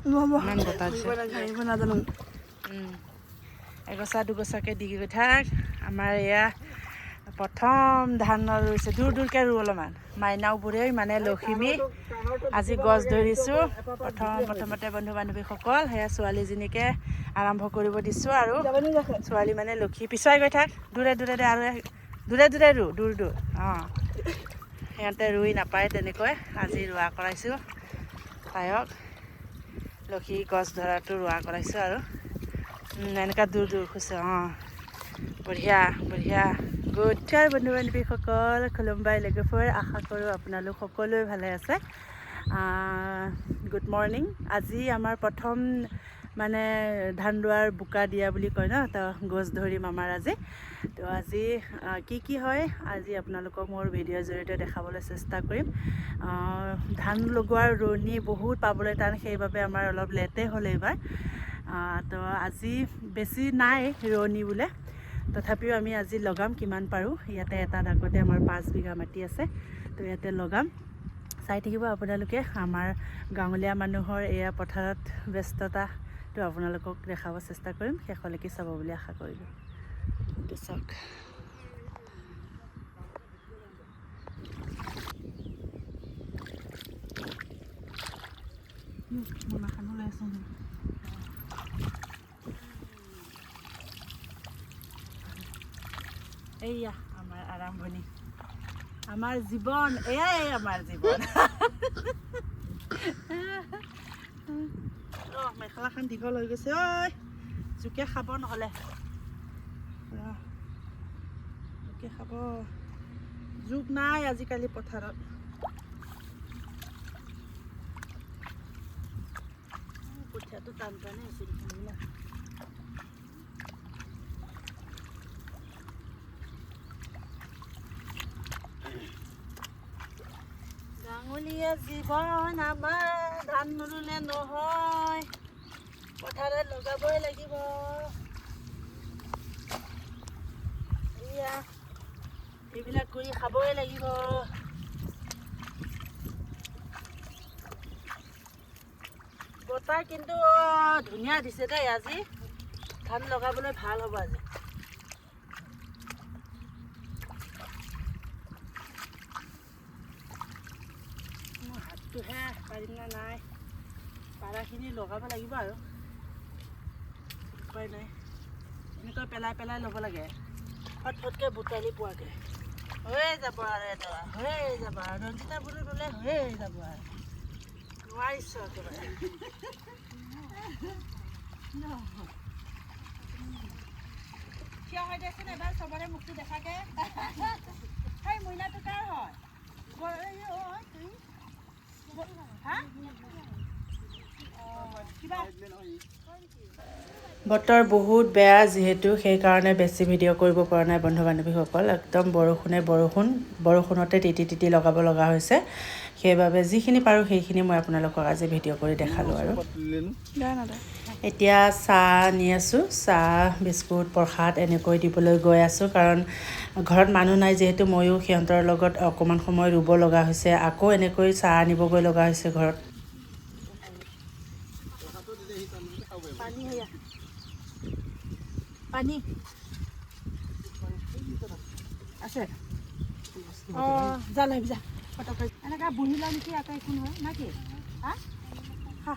ইমান বতাহ দিছে এগছা দুগছাকৈ দি গৈ থাক আমাৰ এয়া প্ৰথম ধান ৰুইছে দূৰ দূৰকৈ ৰুওঁ অলপমান মাইনাও বুঢ়ে মানে লখিমী আজি গছ ধৰিছোঁ প্ৰথমতে বন্ধু বান্ধৱীসকল সেয়া ছোৱালীজনীকে আৰম্ভ কৰিব দিছোঁ আৰু ছোৱালী মানে লক্ষী পিছুৱাই গৈ থাক দূৰে দূৰে আৰু দূৰে দূৰে দূৰ অঁ সিহঁতে ৰুই নাপায় তেনেকৈ আজি ৰোৱা কৰাইছোঁ তাইক লক্ষী গছ ধৰাটো ৰোৱা কৰাইছোঁ আৰু এনেকুৱা দূৰ খুচে অঁ বঢ়িয়া বঢ়িয়া গুড বন্ধু বান্ধৱীসকল খুলুমবাই লগেফৰ আশা কৰোঁ আপোনালোক সকলোৱে ভালে আছে গুড মৰ্ণিং আজি আমাৰ প্ৰথম মানে ধান ৰোৱাৰ বোকা দিয়া বুলি কয় ন তো গছ ধৰিম আমাৰ আজি তো আজি কি হয় আজি আপোনালোকক মোৰ ভিডিঅ'ৰ জৰিয়তে দেখাবলৈ চেষ্টা কৰিম ধান লগোৱাৰ ৰোৱনী বহুত পাবলৈ টান সেইবাবে আমাৰ অলপ লেটেই হ'ল এইবাৰ তো আজি বেছি নাই ৰোৱনী বোলে তথাপিও আমি আজি লগাম কিমান পাৰোঁ ইয়াতে এটা আগতে আমাৰ 5 বিঘা মাটি আছে তো ইয়াতে লগাম চাই থাকিব আপোনালোকে আমাৰ গাঁৱলীয়া মানুহৰ এয়া পথাৰত ব্যস্ততাটো আপোনালোকক দেখাব চেষ্টা কৰিম শেষলৈকে চাব বুলি আশা কৰিলোঁ চাওক মনাখানো লৈ আছোঁ এইয়া আমাৰ আৰম্ভণি আমাৰ জীৱন এয়াই আমাৰ জীৱন মেখেলাখন দীঘল হৈ গৈছে ঐ জোকে খাব নহ'লে জোকে খাব জোক নাই আজিকালি পথাৰত কঠীয়াটো টান টানে হৈছে না গাঁৱলীয়া জীৱন আমাৰ ধান নুৰুলে নহয় পথাৰত লগাবই লাগিব এয়া এইবিলাক কৰি খাবই লাগিব বতাহ কিন্তু ধুনীয়া দিছে দেই আজি ধান লগাবলৈ ভাল হ'ব আজি হাতটোহে পাৰিম না নাই পাৰাখিনি লগাব লাগিব আৰু উপায় নাই এনেকৈ পেলাই ল'ব লাগে ফটফটকৈ বুটালি পোৱাকৈ হৈয়ে যাব আৰু এটা হৈয়ে যাব আৰু ৰঞ্জিতা বুলি ৰুলে হৈয়ে যাব আৰু নোৱাৰিছোঁ একেবাৰে থিয় হৈ দিয়কচোন এবাৰ চবৰে মুখটো দেখাকে সেই মইনাটো কাৰ হয় বতৰ বহুত বেয়া যিহেতু সেইকাৰণে বেছি ভিডিঅ' কৰিব পৰা নাই বন্ধু বান্ধৱীসকল একদম বৰষুণতে তিতি লগাব লগা হৈছে সেইবাবে যিখিনি পাৰোঁ সেইখিনি মই আপোনালোকক আজি ভিডিঅ' কৰি দেখালোঁ আৰু এতিয়া চাহ নি আছোঁ চাহ বিস্কুট প্ৰসাদ এনেকৈ দিবলৈ গৈ আছোঁ কাৰণ ঘৰত মানুহ নাই যিহেতু ময়ো সিহঁতৰ লগত অকণমান সময় ৰুব লগা হৈছে আকৌ এনেকৈ চাহ আনিবগৈ লগা হৈছে ঘৰত পানী আছে অঁ যা লৈ যা ফটকৈ এনেকৈ বহি লওঁ নেকি আকৌ একো নহয় না কি হা খা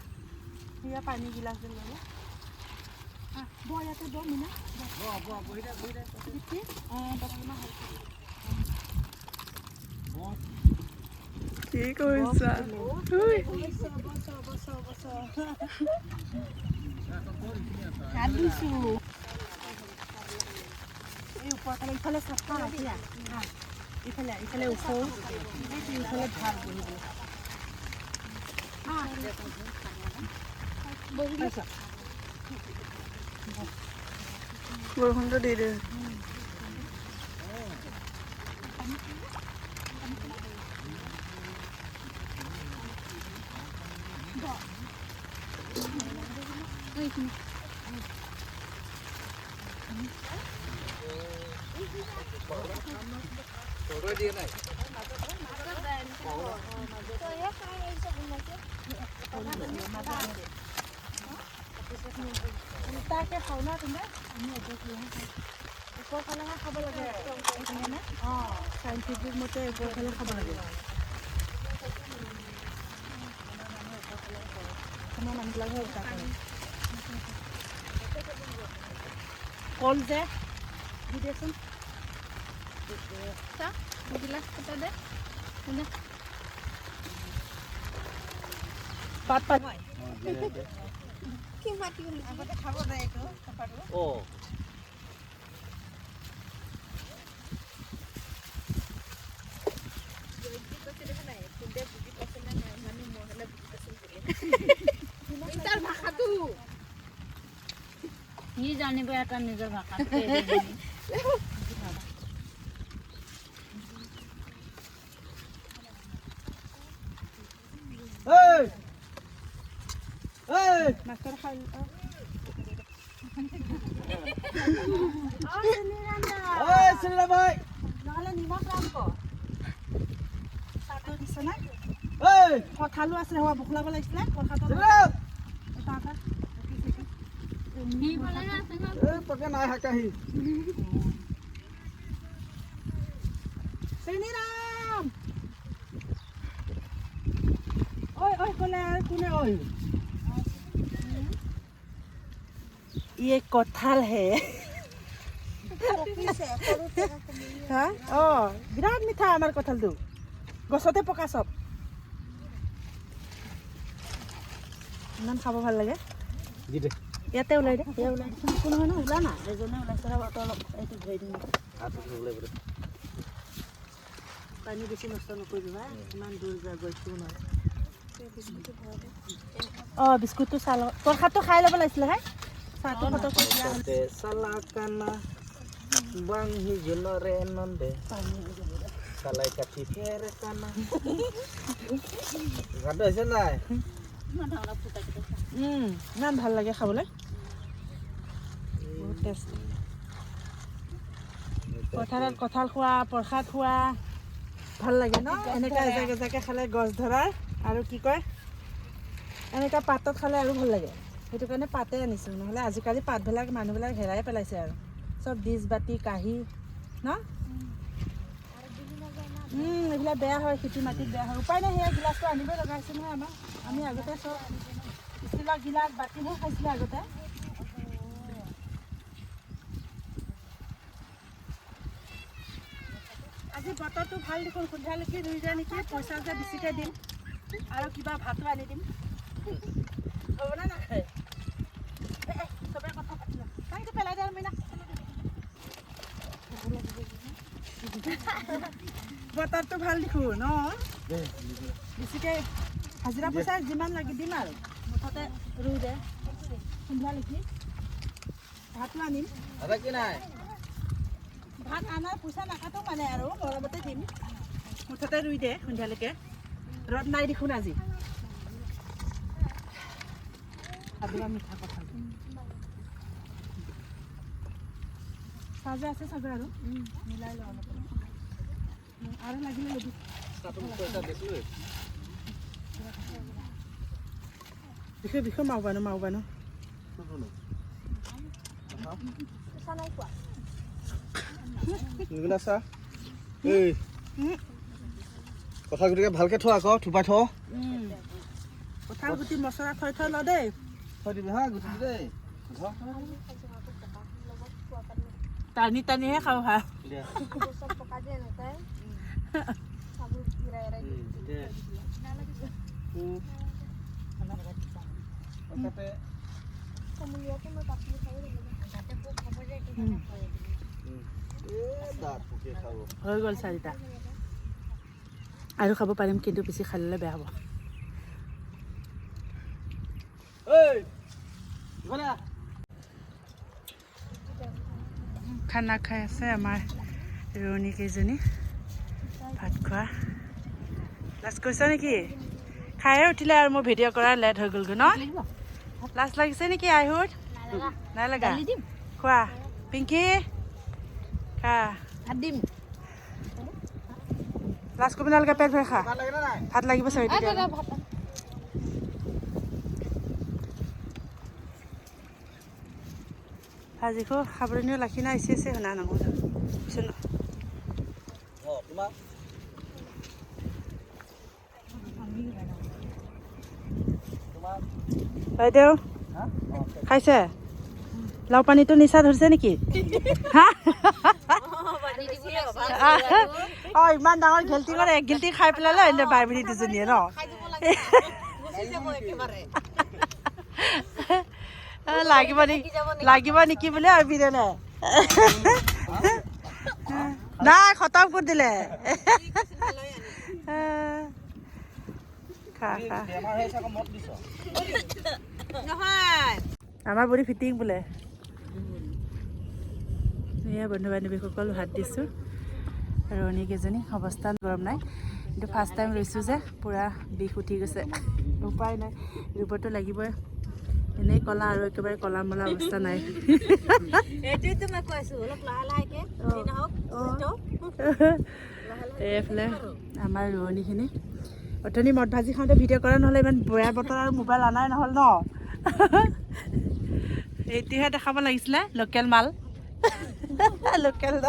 সেয়া পানী গিলাচ ল'ব ইয়াতে ব মিনা কি কৰিছা এই ওপৰফালে ইফালে চাফা এতিয়া ইফালে ওচৰ ইফালে ভাল বহিবলৈ বৰষুণটো দি দে তাকে খাওঁ ন তুমি আমি ওপৰ ফালেহে খাব লাগে অঁ চাইণ্টিফিক মতে ওপৰ ফালে খাব লাগে আমাৰ মানুহবিলাকে উল্টা কৰে কল যে দি দিয়াচোন গিলাচ কটা দে পাত পাত কি মাটি আগতে খাব যায় এইটো অ নি জানিব এটা নিজৰ ভাষা মাছৰ খাই নহ'লে নিমখ ৰাখব চাহটো দিছে না কঁঠালো আছে হ'ব বখলাব লাগিছিলে কঁঠালটো নাই হাকাহি শ্ৰীৰাম ঐ ঐ ক'লে আৰু কোনে ঐ ये कठाल है বিৰাট মিঠা আমাৰ কঁঠালটো গছতে পকা চব ইমান খাব ভাল লাগে ইয়াতে ওলাই দে ওলাই একো নহয় ন ওলা না এজনে ওলাইছে অলপ এইটো ধৰি দিম পানী বেছি নষ্ট নকৰিবা ইমান দূৰ যা গৈছোঁ নহয় অঁ বিস্কুটটো চাহ লগত প্ৰসাদটো খাই ল'ব লাগিছিলে হে চাহটো ফটক salakana bang hijolore nonde salai kati fere kana gado ase nai ইমান ভাল লাগে খাবলৈ বহুত টেষ্ট পথাৰত কঁঠাল খোৱা প্ৰসাদ খোৱা ভাল লাগে ন এনেকুৱা এজাক এজাকে খালে গছ ধৰাৰ আৰু কি কয় এনেকুৱা পাতত খালে আৰু ভাল লাগে সেইটো কাৰণে পাতে আনিছোঁ নহ'লে আজিকালি পাতবিলাক মানুহবিলাক হেৰাই পেলাইছে আৰু চব ডিছ বাতি কাঁহী ন এইবিলাক বেয়া হয় খেতি মাটিত বেয়া হয় উপায় নাই সেয়া গিলাচটো আনিবই লগা হৈছে নহয় আমাৰ আমি আগতে চব ষ্টিলৰ গিলাচ বাতিহে খাইছিলোঁ আগতে আজি বতৰটো ভাল দেখোন সন্ধিয়ালৈকে ৰুই যায় নেকি পইচা যে বেছিকৈ দিম আৰু কিবা ভাতো আনি দিম হ'ব না নাখায় চবে কথা পাতি লওঁ তাইটো পেলাই দে মিনা বতৰটো ভাল দেখোন ন বেছিকৈ হাজিৰা পইচা যিমান লাগি দিম আৰু মুঠতে ৰুই দে সন্ধিয়ালৈকে ভাতো আনিম ভাত আনাৰ পইচা নাকাটো মানে আৰু মৰমতে দিম মুঠতে ৰুই দে সন্ধিয়ালৈকে ৰ'দ নাই দেখোন আজি খাবিবা মিঠা কঁঠাল চাজে আছে চাগে আৰু মিলাই লওঁ অলপ আৰু লাগিলে ল'বি বিষয় মাওবানো কথা গুটিকে ভালকে থোৱা আকৌ থোপাই থ কঁঠাল গুটি মছলা থৈ ল দেই থৈ দিবি হা গুটি দেই টানি টানিহে খাব ভাল হৈ গ'ল চাৰিটা আৰু খাব পাৰিম কিন্তু বেছি খালে বেয়া হ'ব খানা খাই আছে আমাৰ ৰোৱনী কেইজনী ভাত খোৱা লাজ কৰিছা নেকি খায়ে উঠিলে আৰু মোৰ ভিডিঅ' কৰা লেট হৈ গ'লগৈ ন লাজ লাগিছে নেকি আইহুত নাই লগা খোৱা পিংকি খা ভাত দিম লাজ কৰিব নালাগে পেট ভৰাই খা ভাত লাগিব চাৰি আজিকো খাবলৈনিও লাখি না এসে শুনা নগো শুন তোমাৰ বাইদেউ খাইছে লাও পানীটো নিচা ধৰিছে নেকি হা অ ইমান ডাঙৰ গেলটি কৰে এক গেলটি খাই পেলালে এনে বাই ভনী দুজনীয়ে ন লাগিব নেকি বোলে আবিৰে নে নাই খতম কৰি দিলে খা খা আমাৰ বডি ফিটিং বোলে এয়া বন্ধু বান্ধৱীসকল ভাত দিছোঁ আৰু অনেকেইজনী অৱস্থা গৰম নাই কিন্তু ফাৰ্ষ্ট টাইম লৈছোঁ যে পূৰা বিষ উঠি গৈছে উপায় নাই ৰূপতো লাগিবই এনেই কলা আৰু একেবাৰে কলা মলা অৱস্থা নাই এইফালে আমাৰ ৰোৱনীখিনি অথনি মদ ভাজি খাওঁতে ভিডিঅ' কৰা নহ'লে ইমান বেয়া বতৰ আৰু মোবাইল আনাই নহ'ল ন এইটোহে দেখাব লাগিছিলে লোকেল মাল লোকেল ন